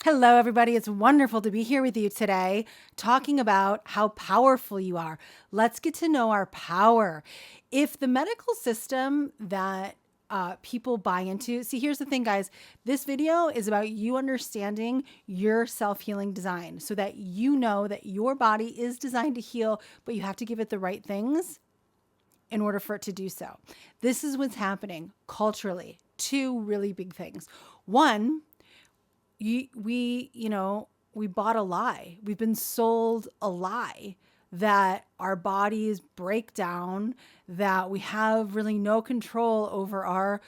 Hello, everybody. It's wonderful to be here with you today, talking about how powerful you are. Let's get to know our power. If the medical system that people buy into, see, here's the thing, guys. This video is about you understanding your self-healing design so that you know that your body is designed to heal, but you have to give it the right things in order for it to do so. This is what's happening culturally. Two really big things. One, we bought a lie. We've been sold a lie that our bodies break down, that we have really no control over our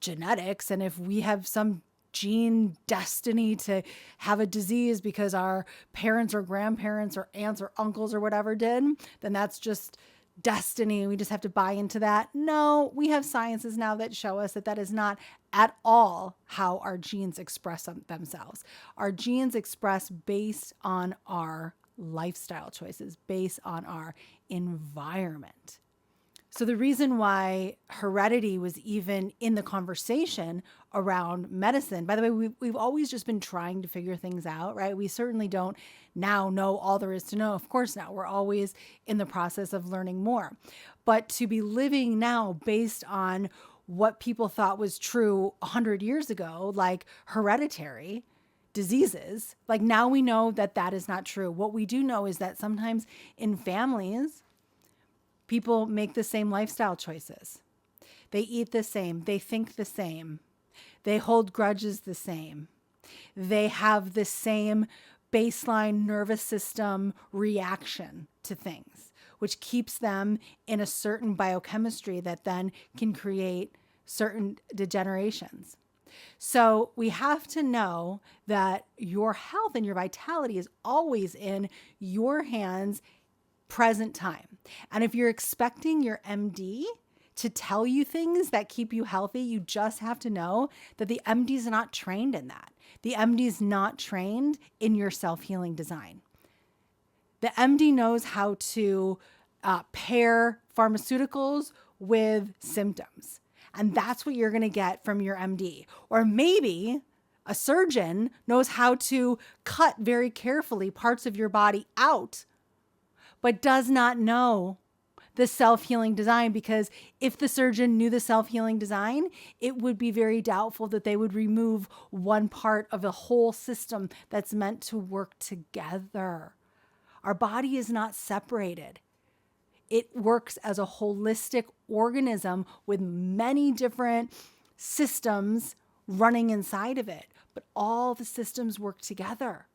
genetics. And if we have some gene destiny to have a disease because our parents or grandparents or aunts or uncles or whatever did, then that's just destiny. We just have to buy into that. No, we have sciences now that show us that that is not at all how our genes express themselves. Our genes express based on our lifestyle choices, based on our environment. So the reason why heredity was even in the conversation around medicine, by the way, we've always just been trying to figure things out, right? We certainly don't now know all there is to know. Of course not. We're always in the process of learning more. But to be living now based on what people thought was true 100 years ago, like hereditary diseases, like now we know that that is not true. What we do know is that sometimes in families, people make the same lifestyle choices. They eat the same. They think the same. They hold grudges the same. They have the same baseline nervous system reaction to things, which keeps them in a certain biochemistry that then can create certain degenerations. So we have to know that your health and your vitality is always in your hands, present time. And if you're expecting your MD to tell you things that keep you healthy, you just have to know that the MD is not trained in that. The MD is not trained in your self-healing design. The MD knows how to pair pharmaceuticals with symptoms. And that's what you're going to get from your MD. Or maybe a surgeon knows how to cut very carefully parts of your body out, but does not know the self-healing design, because if the surgeon knew the self-healing design, it would be very doubtful that they would remove one part of a whole system that's meant to work together. Our body is not separated. It works as a holistic organism with many different systems running inside of it, but all the systems work together.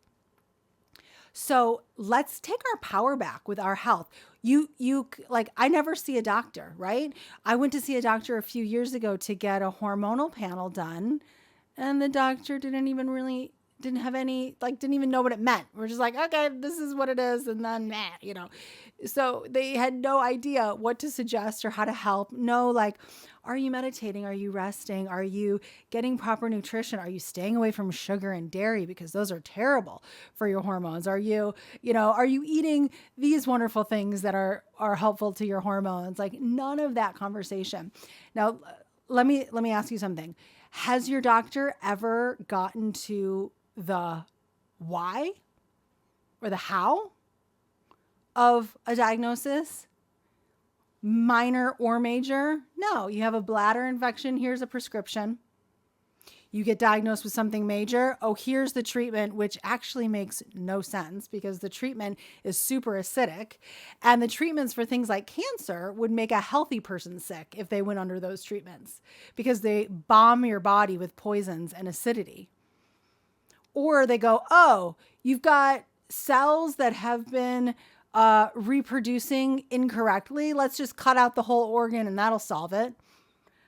So let's take our power back with our health. I never see a doctor, right? I went to see a doctor a few years ago to get a hormonal panel done, and the doctor didn't even know what it meant. We're just like, okay, this is what it is. And then, so they had no idea what to suggest or how to help. No, like, are you meditating? Are you resting? Are you getting proper nutrition? Are you staying away from sugar and dairy? Because those are terrible for your hormones. Are you eating these wonderful things that are helpful to your hormones? Like, none of that conversation. Now, let me ask you something. Has your doctor ever gotten to the why or the how of a diagnosis, minor or major? No, you have a bladder infection. Here's a prescription. You get diagnosed with something major. Oh, here's the treatment, which actually makes no sense because the treatment is super acidic. And the treatments for things like cancer would make a healthy person sick if they went under those treatments because they bomb your body with poisons and acidity. Or they go, oh, you've got cells that have been reproducing incorrectly. Let's just cut out the whole organ and that'll solve it.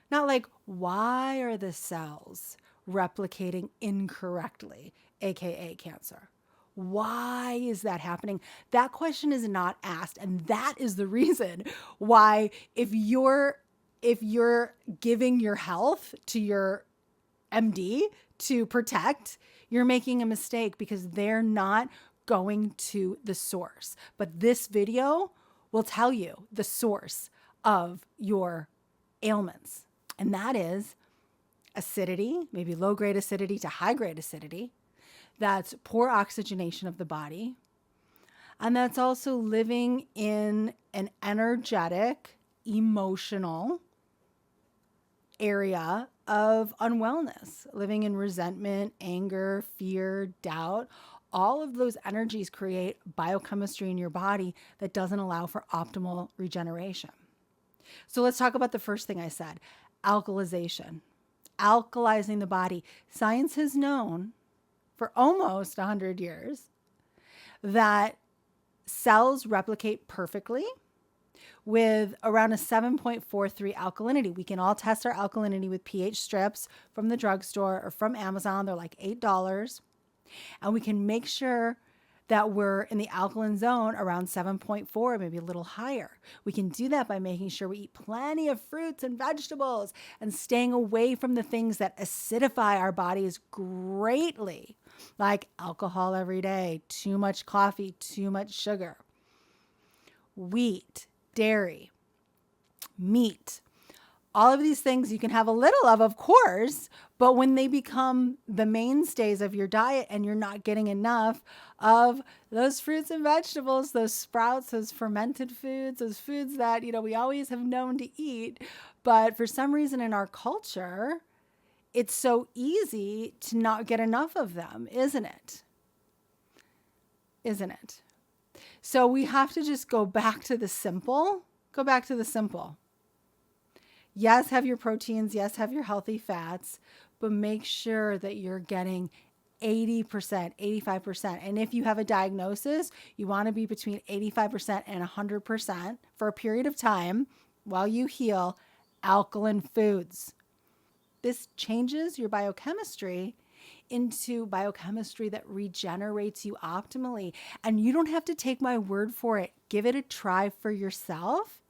Not like, why are the cells replicating incorrectly, aka cancer? Why is that happening? That question is not asked. And that is the reason why if you're giving your health to your MD to protect, you're making a mistake because they're not going to the source. But this video will tell you the source of your ailments. And that is acidity, maybe low-grade acidity to high-grade acidity. That's poor oxygenation of the body. And that's also living in an energetic, emotional area of unwellness, living in resentment, anger, fear, doubt. All of those energies create biochemistry in your body that doesn't allow for optimal regeneration. So let's talk about the first thing I said, alkalization, alkalizing the body. Science has known for almost 100 years that cells replicate perfectly with around a 7.43 alkalinity. We can all test our alkalinity with pH strips from the drugstore or from Amazon. They're like $8. And we can make sure that we're in the alkaline zone around 7.4, maybe a little higher. We can do that by making sure we eat plenty of fruits and vegetables and staying away from the things that acidify our bodies greatly, like alcohol every day, too much coffee, too much sugar, wheat, dairy, meat. All of these things you can have a little of course, but when they become the mainstays of your diet and you're not getting enough of those fruits and vegetables, those sprouts, those fermented foods, those foods that, we always have known to eat, but for some reason in our culture, it's so easy to not get enough of them, isn't it? Isn't it? So we have to just go back to the simple. Go back to the simple. Yes, have your proteins. Yes, have your healthy fats, but make sure that you're getting 80%, 85%. And if you have a diagnosis, you want to be between 85% and 100% for a period of time while you heal alkaline foods. This changes your biochemistry into biochemistry that regenerates you optimally. And you don't have to take my word for it. Give it a try for yourself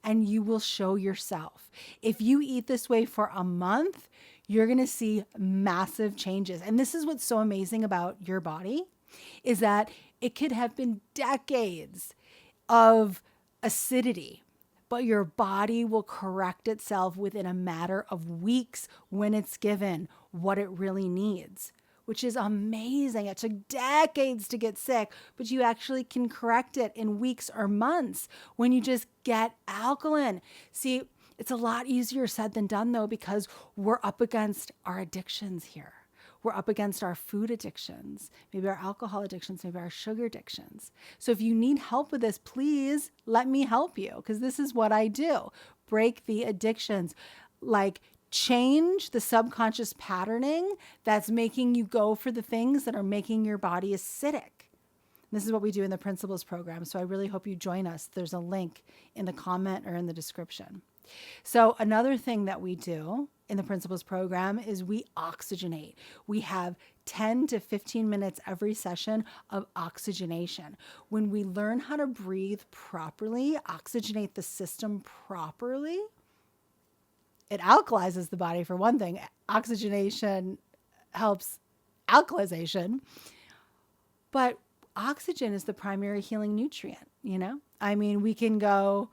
and you will show yourself. If you eat this way for a month, you're going to see massive changes. And this is what's so amazing about your body is that it could have been decades of acidity, but your body will correct itself within a matter of weeks when it's given what it really needs, which is amazing. It took decades to get sick, but you actually can correct it in weeks or months when you just get alkaline. See, it's a lot easier said than done though, because we're up against our addictions here. We're up against our food addictions, maybe our alcohol addictions, maybe our sugar addictions. So if you need help with this, please let me help you, because this is what I do. Break the addictions, like change the subconscious patterning that's making you go for the things that are making your body acidic. This is what we do in the Principles program. So I really hope you join us. There's a link in the comment or in the description. So another thing that we do in the Principles program is we oxygenate. We have 10 to 15 minutes every session of oxygenation. When we learn how to breathe properly, oxygenate the system properly, it alkalizes the body for one thing. Oxygenation helps alkalization, but oxygen is the primary healing nutrient, I mean, we can go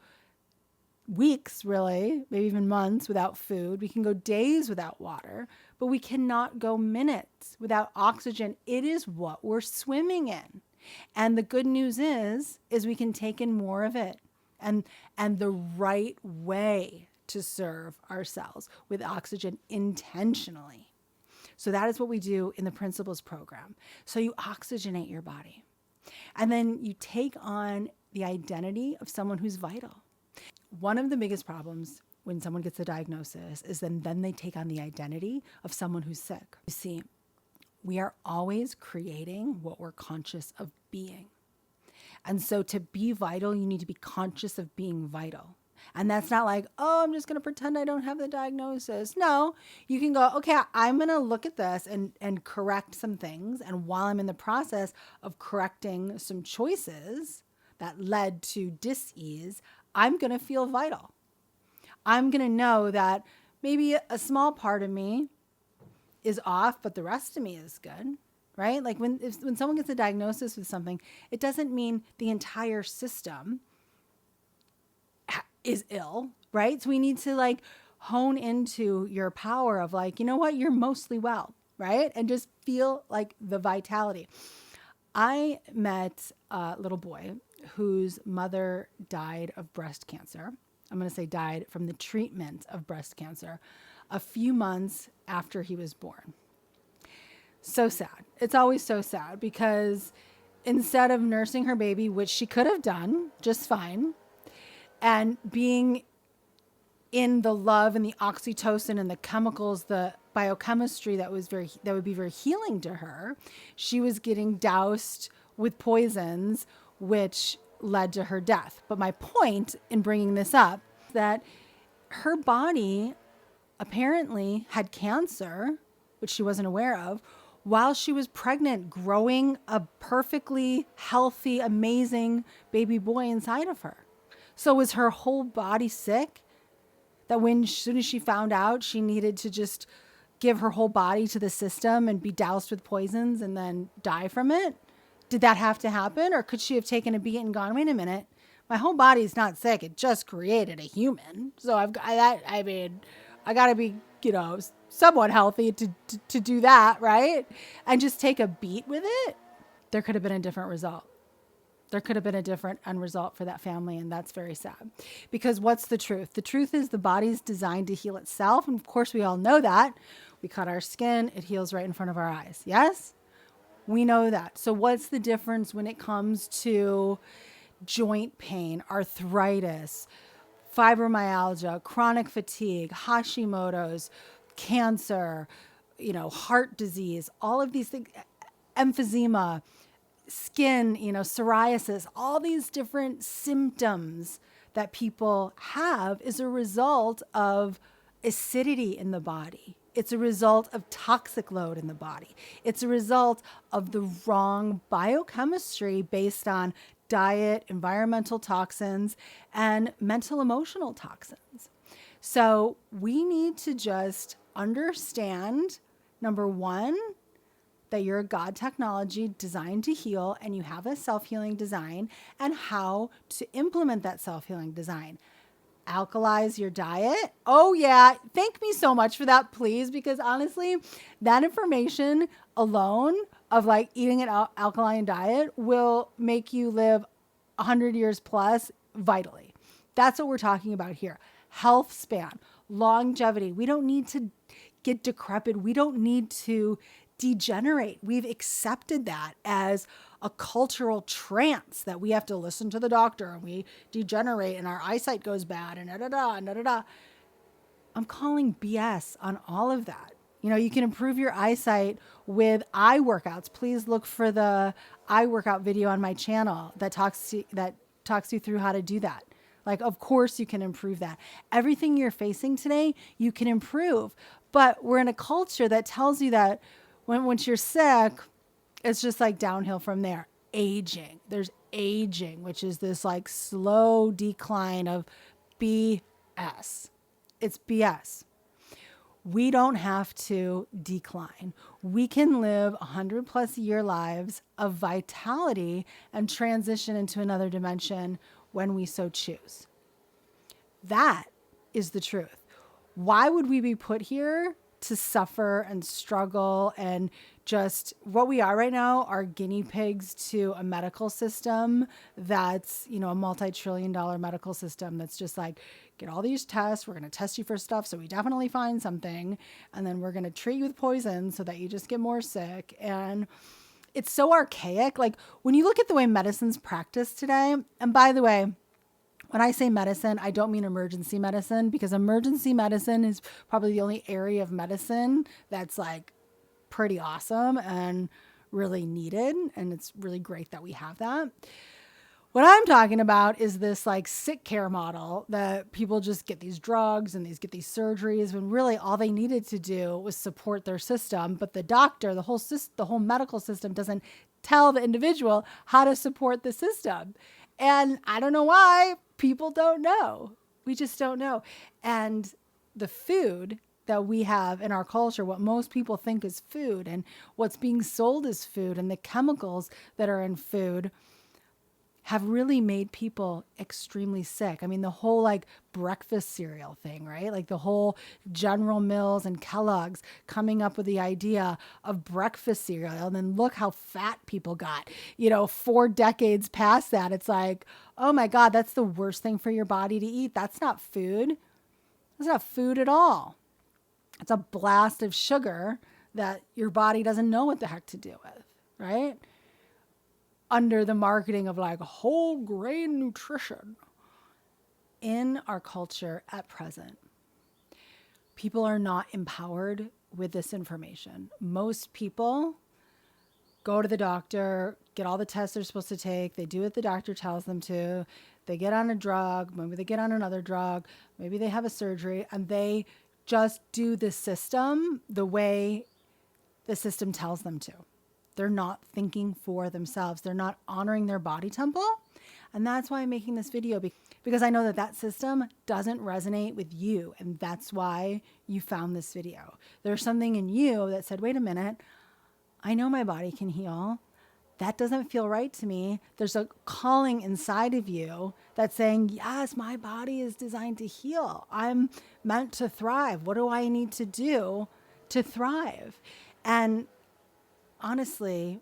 weeks, really, maybe even months without food. We can go days without water, but we cannot go minutes without oxygen. It is what we're swimming in. And the good news is we can take in more of it and the right way to serve our cells with oxygen intentionally. So that is what we do in the Principles program. So you oxygenate your body. And then you take on the identity of someone who's vital. One of the biggest problems when someone gets a diagnosis is then they take on the identity of someone who's sick. You see, we are always creating what we're conscious of being. And so to be vital, you need to be conscious of being vital. And that's not like, oh, I'm just going to pretend I don't have the diagnosis. No, you can go, okay, I'm going to look at this and correct some things. And while I'm in the process of correcting some choices that led to dis-ease, I'm going to feel vital. I'm going to know that maybe a small part of me is off, but the rest of me is good, right? Like when someone gets a diagnosis with something, it doesn't mean the entire system is ill, right? So we need to hone into your power of you know what? You're mostly well. right? And just feel like the vitality. I met a little boy whose mother died of breast cancer. I'm going to say died from the treatment of breast cancer a few months after he was born. So sad. It's always so sad because instead of nursing her baby, which she could have done just fine, and being in the love and the oxytocin and the chemicals, the biochemistry that would be very healing to her, she was getting doused with poisons, which led to her death. But my point in bringing this up is that her body apparently had cancer, which she wasn't aware of, while she was pregnant, growing a perfectly healthy, amazing baby boy inside of her. So was her whole body sick that as soon as she found out, she needed to just give her whole body to the system and be doused with poisons and then die from it? Did that have to happen? Or could she have taken a beat and gone, wait a minute, my whole body's not sick. It just created a human. So I got to be, somewhat healthy to do that, right? And just take a beat with it. There could have been a different result. There could have been a different end result for that family, and that's very sad. Because what's the truth? The truth is the body's designed to heal itself, and of course we all know that. We cut our skin, it heals right in front of our eyes. Yes? We know that. So what's the difference when it comes to joint pain, arthritis, fibromyalgia, chronic fatigue, Hashimoto's, cancer, heart disease, all of these things, emphysema, skin, psoriasis, all these different symptoms that people have is a result of acidity in the body. It's a result of toxic load in the body. It's a result of the wrong biochemistry based on diet, environmental toxins, and mental emotional toxins. So we need to just understand, number one, that you're a God technology designed to heal and you have a self-healing design, and how to implement that self-healing design. Alkalize your diet. Oh yeah. Thank me so much for that, please. Because honestly, that information alone of like eating an alkaline diet will make you live 100 years plus vitally. That's what we're talking about here. Health span, longevity. We don't need to get decrepit. We don't need to degenerate. We've accepted that as a cultural trance that we have to listen to the doctor and we degenerate and our eyesight goes bad and da-da-da. I'm calling BS on all of that. You can improve your eyesight with eye workouts. Please look for the eye workout video on my channel that talks you through how to do that. Like, of course you can improve that. Everything you're facing today, you can improve. But we're in a culture that tells you that once you're sick, it's just like downhill from there. Aging. There's aging, which is this like slow decline of BS. It's BS. We don't have to decline. We can live 100+ year lives of vitality and transition into another dimension when we so choose. That is the truth. Why would we be put here to suffer and struggle and just what we are right now are guinea pigs to a medical system that's, a multi-trillion-dollar medical system that's just like, get all these tests. We're going to test you for stuff so we definitely find something. And then we're going to treat you with poison so that you just get more sick. And it's so archaic. Like when you look at the way medicine's practiced today, and by the way, when I say medicine, I don't mean emergency medicine, because emergency medicine is probably the only area of medicine that's like pretty awesome and really needed. And it's really great that we have that. What I'm talking about is this like sick care model that people just get these drugs and get these surgeries when really all they needed to do was support their system. But the doctor, the whole medical system doesn't tell the individual how to support the system. And I don't know why people don't know. We just don't know. And the food that we have in our culture, what most people think is food and what's being sold as food and the chemicals that are in food have really made people extremely sick. I mean, the whole like breakfast cereal thing, right? Like the whole General Mills and Kellogg's coming up with the idea of breakfast cereal. And then look how fat people got, 4 decades past that. It's like, oh my God, that's the worst thing for your body to eat. That's not food. That's not food at all. It's a blast of sugar that your body doesn't know what the heck to do with, right? Under the marketing of like whole grain nutrition. In our culture at present, people are not empowered with this information. Most people go to the doctor, get all the tests they're supposed to take. They do what the doctor tells them to. They get on a drug. Maybe they get on another drug. Maybe they have a surgery, and they just do the system the way the system tells them to. They're not thinking for themselves. They're not honoring their body temple. And that's why I'm making this video, because I know that that system doesn't resonate with you. And that's why you found this video. There's something in you that said, wait a minute, I know my body can heal. That doesn't feel right to me. There's a calling inside of you that's saying, yes, my body is designed to heal. I'm meant to thrive. What do I need to do to thrive? And honestly,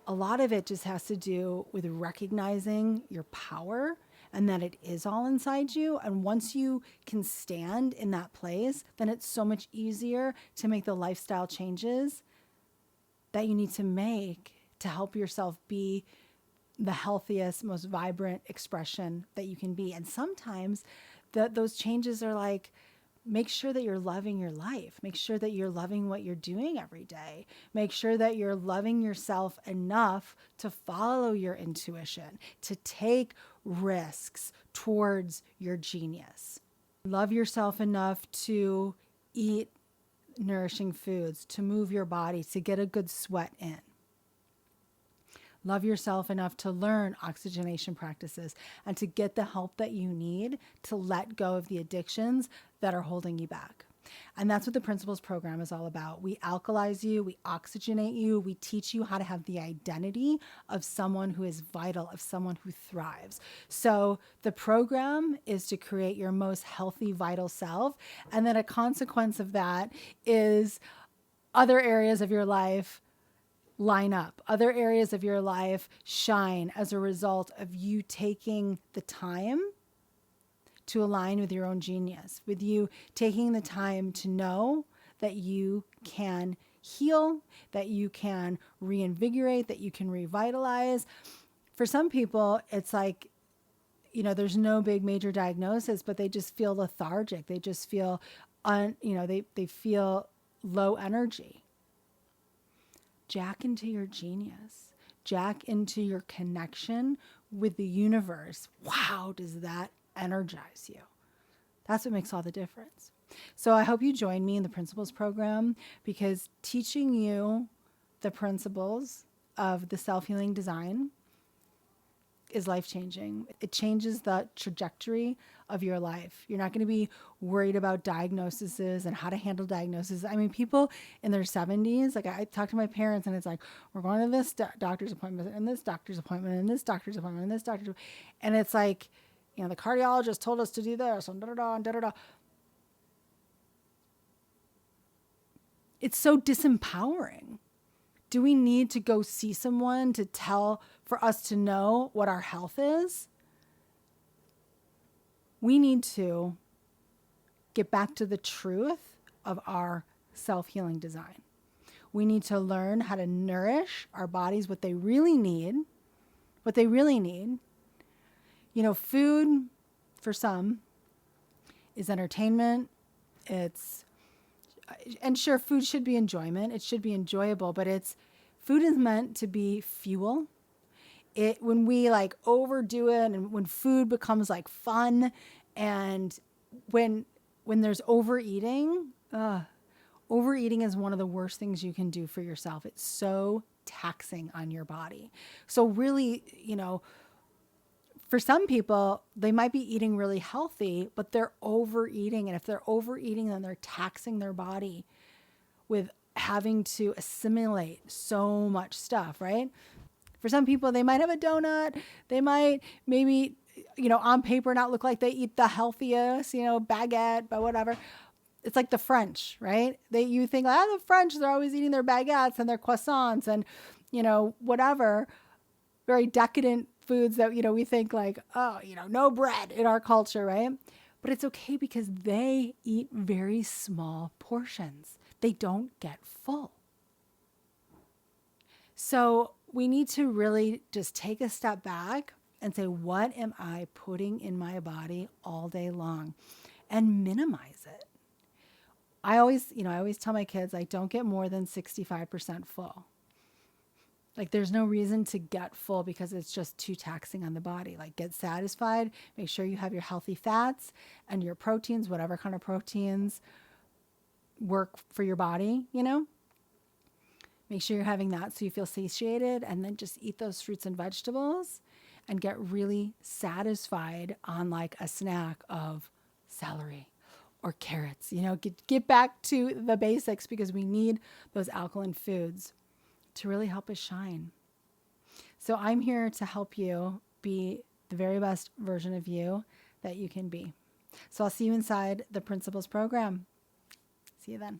a lot of it just has to do with recognizing your power and that it is all inside you. And once you can stand in that place, then it's so much easier to make the lifestyle changes that you need to make to help yourself be the healthiest, most vibrant expression that you can be. And sometimes those changes are like, make sure that you're loving your life. Make sure that you're loving what you're doing every day. Make sure that you're loving yourself enough to follow your intuition, to take risks towards your genius. Love yourself enough to eat nourishing foods, to move your body, to get a good sweat in. Love yourself enough to learn oxygenation practices and to get the help that you need to let go of the addictions that are holding you back. And that's what the Principles program is all about. We alkalize you, we oxygenate you, we teach you how to have the identity of someone who is vital, of someone who thrives. So the program is to create your most healthy, vital self. And then a consequence of that is other areas of your life line up. Other areas of your life shine as a result of you taking the time to align with your own genius, with you taking the time to know that you can heal, that you can reinvigorate, that you can revitalize. For some people, it's like, there's no big major diagnosis, but they just feel lethargic. They just feel, they feel low energy. Jack into your genius. Jack into your connection with the universe. Wow, does that energize you? That's what makes all the difference. So I hope you join me in the Principles program, because teaching you the principles of the self-healing design is life-changing. It changes the trajectory of your life. You're not going to be worried about diagnoses and how to handle diagnoses. I mean, people in their 70s, like I talk to my parents and it's like, we're going to this doctor's appointment and this doctor's appointment and this doctor's appointment and this doctor's, and it's like, the cardiologist told us to do this and da-da-da and da-da-da. It's so disempowering. Do we need to go see someone for us to know what our health is? We need to get back to the truth of our self-healing design. We need to learn how to nourish our bodies, what they really need. Food for some is entertainment. And sure, food should be enjoyment. It should be enjoyable, but food is meant to be fuel. When we like overdo it, and when food becomes like fun, and when there's overeating, overeating is one of the worst things you can do for yourself. It's so taxing on your body. So really, for some people, they might be eating really healthy, but they're overeating. And if they're overeating, then they're taxing their body with having to assimilate so much stuff, right? For some people, they might have a donut. They might maybe, on paper not look like they eat the healthiest, baguette, but whatever. It's like the French, right? You think, the French, they're always eating their baguettes and their croissants and, whatever. Very decadent foods that, we think like, no bread in our culture, right? But it's okay because they eat very small portions. They don't get full. So we need to really just take a step back and say, what am I putting in my body all day long? And minimize it. I always tell my kids, don't get more than 65% full. Like there's no reason to get full because it's just too taxing on the body. Like get satisfied, make sure you have your healthy fats and your proteins, whatever kind of proteins work for your body, Make sure you're having that so you feel satiated, and then just eat those fruits and vegetables and get really satisfied on like a snack of celery or carrots, get back to the basics because we need those alkaline foods to really help us shine. So I'm here to help you be the very best version of you that you can be. So I'll see you inside the Principles program. See you then.